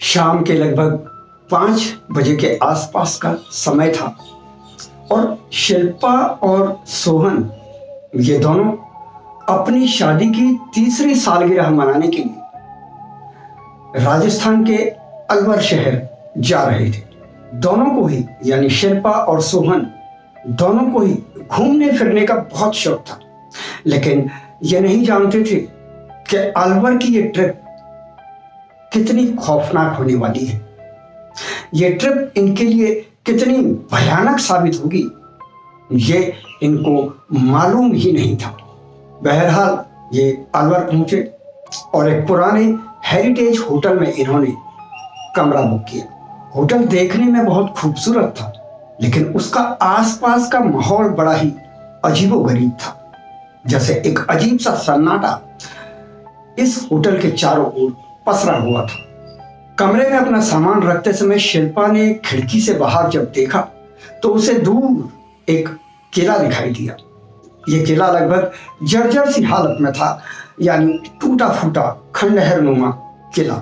शाम के लगभग 5 बजे के आसपास का समय था और शिल्पा और सोहन ये दोनों अपनी शादी की तीसरी सालगिरह मनाने के लिए राजस्थान के अलवर शहर जा रहे थे। दोनों को ही यानी शिल्पा और सोहन दोनों को ही घूमने फिरने का बहुत शौक था, लेकिन ये नहीं जानते थे कि अलवर की ये ट्रिप कितनी खौफनाक होने वाली है। ये ट्रिप इनके लिए कितनी भयानक साबित होगी ये इनको मालूम ही नहीं था। बहरहाल ये अलवर पहुंचे और एक पुराने हेरिटेज होटल में इन्होंने कमरा बुक किया। होटल देखने में बहुत खूबसूरत था, लेकिन उसका आसपास का माहौल बड़ा ही अजीबोगरीब था। जैसे एक अजीब सा सन्नाटा इस होटल के चारों ओर पसरा हुआ था। कमरे में अपना सामान रखते समय शिल्पा ने खिड़की से बाहर जब देखा तो उसे दूर एक किला दिखाई दिया। यह किला लगभग जर्जर सी हालत में था, यानी टूटा फूटा खंडहर नुमा किला।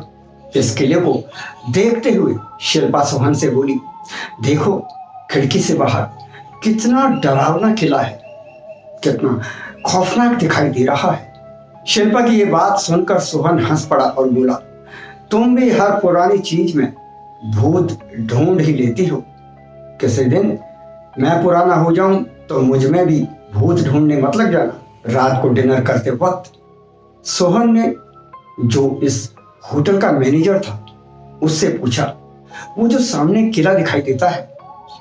इस किले को देखते हुए शिल्पा सोहन से बोली, देखो खिड़की से बाहर कितना डरावना किला है, कितना खौफनाक दिखाई दे रहा है। शिल्पा की ये बात सुनकर सोहन हंस पड़ा और बोला, तुम भी हर पुरानी चीज में भूत ढूंढ ही लेती हो। किसी दिन मैं पुराना हो जाऊं तो मुझ में भी भूत ढूंढने मत लग जाना रात को डिनर करते वक्त। सोहन ने, जो इस होटल का मैनेजर था, उससे पूछा, वो जो सामने किला दिखाई देता है,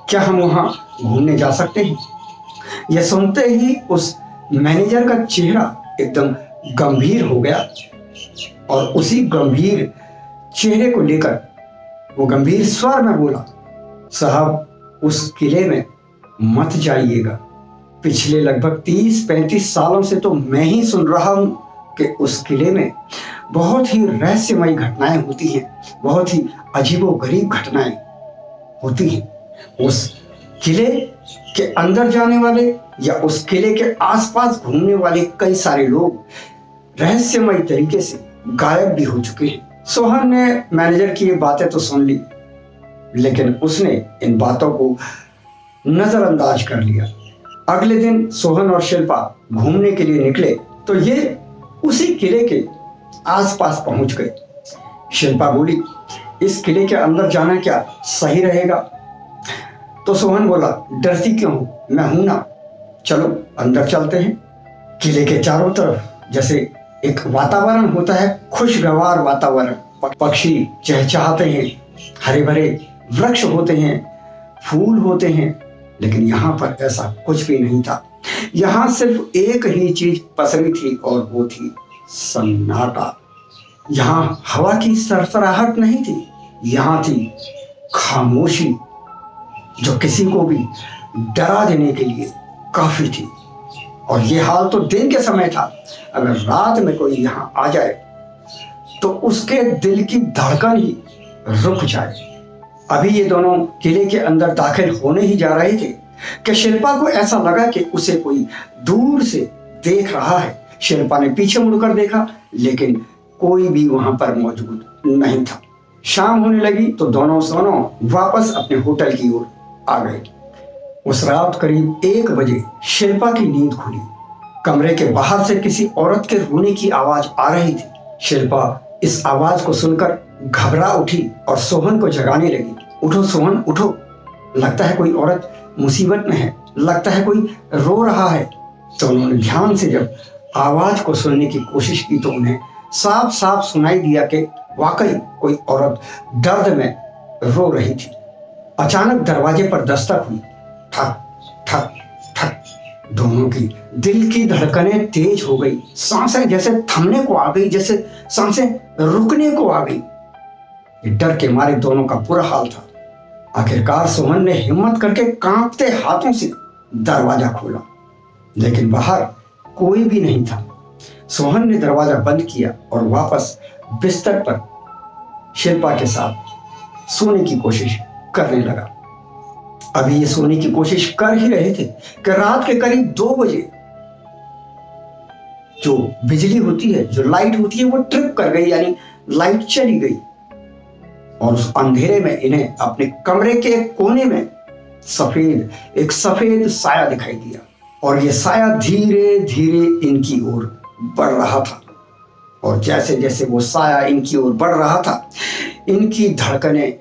क्या हम वहां घूमने जा सकते हैं? यह सुनते ही उस मैनेजर का चेहरा एकदम गंभीर हो गया और उसी गंभीर चेहरे को लेकर वो गंभीर स्वर में बोला, साहब उस किले में मत जाइएगा। पिछले लगभग 30-35 सालों से तो मैं ही सुन रहा हूं कि उस किले में बहुत ही रहस्यमयी घटनाएं होती हैं, बहुत ही अजीबोगरीब घटनाएं होती हैं। उस किले के अंदर जाने वाले या उस किले के आसपास घूमने वाले कई सारे लोग रहस्यमयी तरीके से गायब भी हो चुके हैं। सोहन ने मैनेजर की ये बातें तो सुन ली, लेकिन उसने इन बातों को नजरअंदाज कर लिया। अगले दिन सोहन और शिल्पा घूमने के लिए निकले तो ये उसी किले के आसपास पहुंच गए। शिल्पा बोली, इस किले के अंदर जाना क्या सही रहेगा? तो सोहन बोला, डरती क्यों हो, मैं हूं ना, चलो अंदर चलते हैं। किले के चारों तरफ जैसे एक वातावरण होता है, खुशगवार वातावरण, पक्षी चहचहाते हैं, हरे भरे वृक्ष होते हैं, फूल होते हैं, लेकिन यहाँ पर ऐसा कुछ भी नहीं था। यहाँ सिर्फ एक ही चीज पसरी थी और वो थी सन्नाटा। यहाँ हवा की सरसराहट नहीं थी, यहाँ थी खामोशी, जो किसी को भी डरा देने के लिए काफी थी। और ये हाल तो दिन के समय था, अगर रात में कोई यहाँ आ जाए तो उसके दिल की धड़कन ही रुक जाए। अभी ये दोनों किले के अंदर दाखिल होने ही जा रहे थे कि शिल्पा को ऐसा लगा कि उसे कोई दूर से देख रहा है। शिल्पा ने पीछे मुड़कर देखा, लेकिन कोई भी वहां पर मौजूद नहीं था। शाम होने लगी तो दोनों वापस अपने होटल की ओर आ गए। उस रात करीब 1 बजे शिल्पा की नींद खुली। कमरे के बाहर से किसी औरत के रोने की आवाज आ रही थी। शिल्पा इस आवाज को सुनकर घबरा उठी और सोहन को जगाने लगी। उठो सोहन, उठो, लगता है कोई औरत मुसीबत में है, लगता है कोई रो रहा है। तो उन्होंने ध्यान से जब आवाज को सुनने की कोशिश की तो उन्हें साफ साफ सुनाई दिया कि वाकई कोई औरत दर्द में रो रही थी। अचानक दरवाजे पर दस्तक हुई। ठक ठक ठक, दोनों की दिल की धड़कनें तेज हो गई, सांसें जैसे थमने को आ गई, जैसे सांसें रुकने को आ गई। डर के मारे दोनों का बुरा हाल था। आखिरकार सोहन ने हिम्मत करके कांपते हाथों से दरवाजा खोला, लेकिन बाहर कोई भी नहीं था। सोहन ने दरवाजा बंद किया और वापस बिस्तर पर शिल्पा के साथ सोने की कोशिश करने लगा। अभी ये सोने की कोशिश कर ही रहे थे कि रात के करीब 2 बजे जो बिजली होती है, जो लाइट होती है, वो ट्रिप कर गई, यानी लाइट चली गई। और उस अंधेरे में इन्हें अपने कमरे के कोने में एक सफेद साया दिखाई दिया और ये साया धीरे धीरे इनकी ओर बढ़ रहा था। और जैसे जैसे वो साया इनकी ओर बढ़ रहा था, इनकी धड़कनें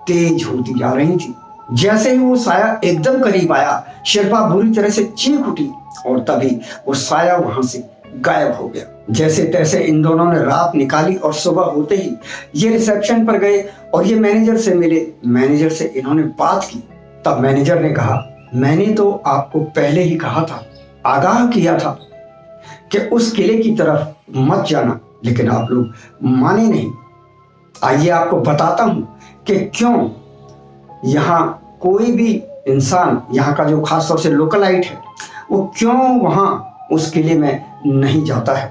तेज होती जा रही थी। जैसे ही वो साया एकदम करीब आया, शिल्पा बुरी तरह से चीख उठी और तभी वो साया वहां से गायब हो गया। जैसे तैसे इन दोनों ने रात निकाली और सुबह होते ही ये रिसेप्शन पर गए और ये मैनेजर से मिले। मैनेजर से इन्होंने बात की। तब मैनेजर ने कहा, मैंने तो आपको पहले ही कहा था, आगाह किया था कि उस किले की तरफ मत जाना, लेकिन आप लोग माने नहीं। आइए आपको बताता हूं कि क्यों यहाँ कोई भी इंसान, यहाँ का जो खासतौर से लोकलाइट है, वो क्यों वहां उस किले में नहीं जाता है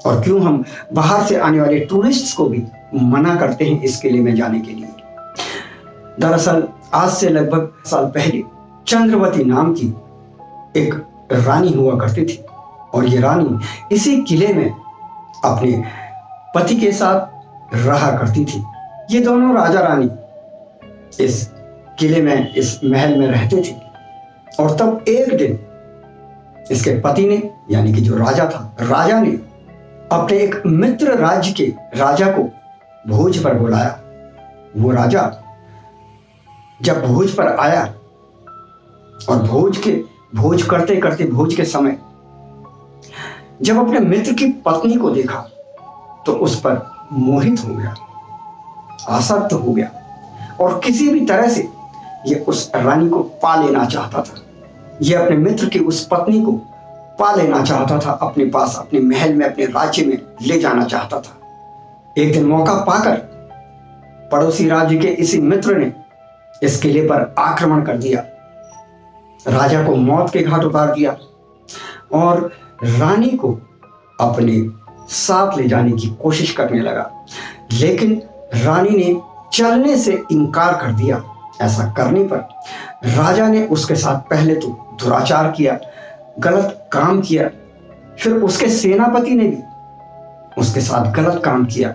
और क्यों हम बाहर से आने वाले टूरिस्ट्स को भी मना करते हैं इस किले में जाने के लिए। दरअसल आज से लगभग साल पहले चंद्रवती नाम की एक रानी हुआ करती थी और ये रानी इसी किले में अपने पति के साथ रहा करती थी। ये दोनों राजा रानी इस किले में, इस महल में रहते थे और तब एक दिन इसके पति ने, यानी कि जो राजा था, राजा ने अपने एक मित्र राज्य के राजा को भोज पर बुलाया। वो राजा जब भोज पर आया और भोज करते करते भोज के समय जब अपने मित्र की पत्नी को देखा तो उस पर मोहित हो गया, आसक्त हो गया और किसी भी तरह से ये उस रानी को पा लेना चाहता था। ये अपने मित्र की उस पत्नी को पा लेना चाहता था, अपने पास, अपने महल में, अपने राज्य में ले जाना चाहता था। एक दिन मौका पाकर पड़ोसी राज्य के इसी मित्र ने इस किले पर आक्रमण कर दिया, राजा को मौत के घाट उतार दिया और रानी को अपने साथ ले जाने की कोशिश करने लगा। लेकिन रानी ने चलने से इनकार कर दिया। ऐसा करने पर राजा ने उसके साथ पहले तो दुराचार किया, गलत काम किया, फिर उसके सेनापति ने भी उसके साथ गलत काम किया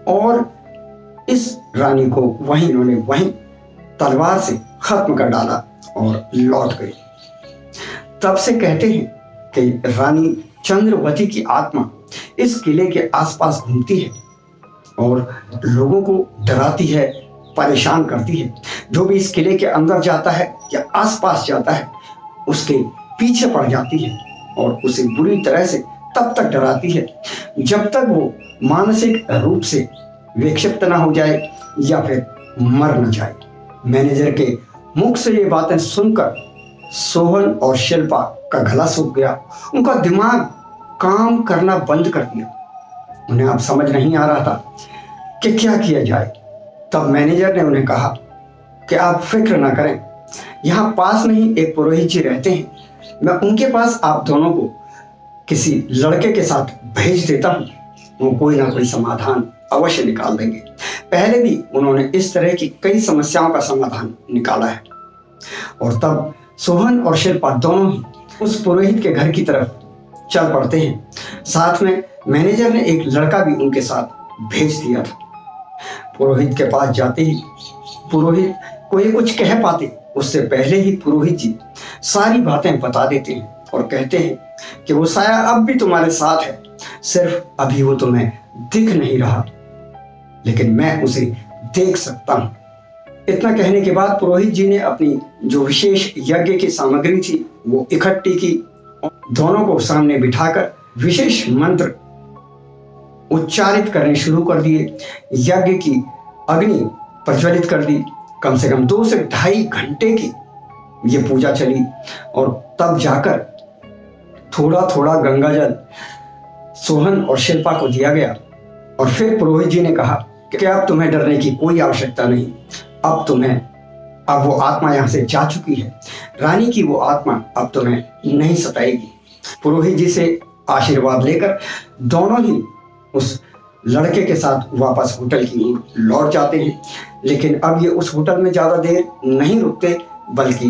और इस रानी को वहीं तलवार से खत्म कर डाला और लौट गए। तब से कहते हैं कि रानी चंद्रवती की आत्मा इस किले के आसपास घूमती है और लोगों को डराती है, परेशान करती है। जो भी इस किले के अंदर जाता है या आसपास जाता है, उसके पीछे पड़ जाती है और उसे बुरी तरह से तब तक डराती है जब तक वो मानसिक रूप से विक्षिप्त ना हो जाए या फिर मर न जाए। मैनेजर के मुख से ये बातें सुनकर सोहन और शिल्पा का गला सूख गया। उनका दिमाग काम करना बंद कर दिया। उन्हें अब समझ नहीं आ रहा था कि क्या किया जाए। तब मैनेजर ने उन्हें कहा कि आप फिक्र ना करें, यहाँ पास में ही एक पुरोहित जी रहते हैं, मैं उनके पास आप दोनों को किसी लड़के के साथ भेज देता हूँ, वो कोई ना कोई समाधान अवश्य निकाल देंगे। पहले भी उन्होंने इस तरह की कई समस्याओं का समाधान निकाला है। और तब सोहन और शिल्पा दोनों ही उस पुरोहित के घर की तरफ चल पड़ते हैं। साथ में मैनेजर ने एक लड़का भी उनके साथ भेज दिया था। पुरोहित के पास जाते ही पुरोहित को ये कुछ कह पाते उससे पहले ही पुरोहित जी सारी बातें बता देते हैं और कहते हैं कि वो साया अब भी तुम्हारे साथ है, सिर्फ अभी वो तुम्हें दिख नहीं रहा, लेकिन मैं उसे देख सकता हूं। इतना कहने के बाद पुरोहित जी ने अपनी जो विशेष यज्ञ की सामग्री थी वो इकट्ठी की, दोनों को सामने बिठाकर विशेष मंत्र उच्चारित करने शुरू कर दिए। यज्ञ की अग्नि प्रज्वलित कर दी। कम से कम 2 से 2.5 घंटे की ये पूजा चली और तब जाकर थोड़ा थोड़ा गंगा जल सोहन और शिल्पा को दिया गया। और फिर पुरोहित जी ने कहा कि अब तुम्हें डरने की कोई आवश्यकता नहीं, अब वो आत्मा यहाँ से जा चुकी है, रानी की वो आत्मा अब तुम्हें नहीं सताएगी। पुरोहित जी से आशीर्वाद लेकर दोनों ही उस लड़के के साथ वापस होटल की ओर लौट जाते हैं। लेकिन अब ये उस होटल में ज्यादा देर नहीं रुकते, बल्कि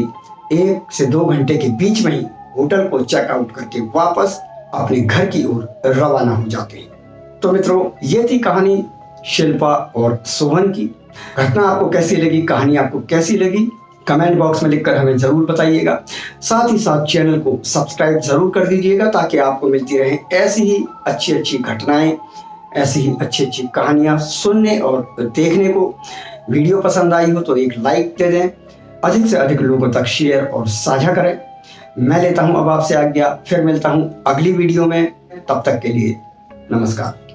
1 से 2 घंटे के बीच में ही होटल को चेकआउट करके वापस अपने घर की ओर रवाना हो जाते हैं। तो मित्रों, ये थी कहानी शिल्पा और सोहन की। घटना आपको कैसी लगी, कहानी आपको कैसी लगी, कमेंट बॉक्स में लिखकर हमें ज़रूर बताइएगा। साथ ही साथ चैनल को सब्सक्राइब ज़रूर कर दीजिएगा ताकि आपको मिलती रहे ऐसी ही अच्छी अच्छी घटनाएं, ऐसी ही अच्छी अच्छी कहानियां सुनने और देखने को। वीडियो पसंद आई हो तो एक लाइक दे दें, अधिक से अधिक लोगों तक शेयर और साझा करें। मैं लेता हूं अब आपसे आज्ञा, फिर मिलता हूं अगली वीडियो में। तब तक के लिए नमस्कार।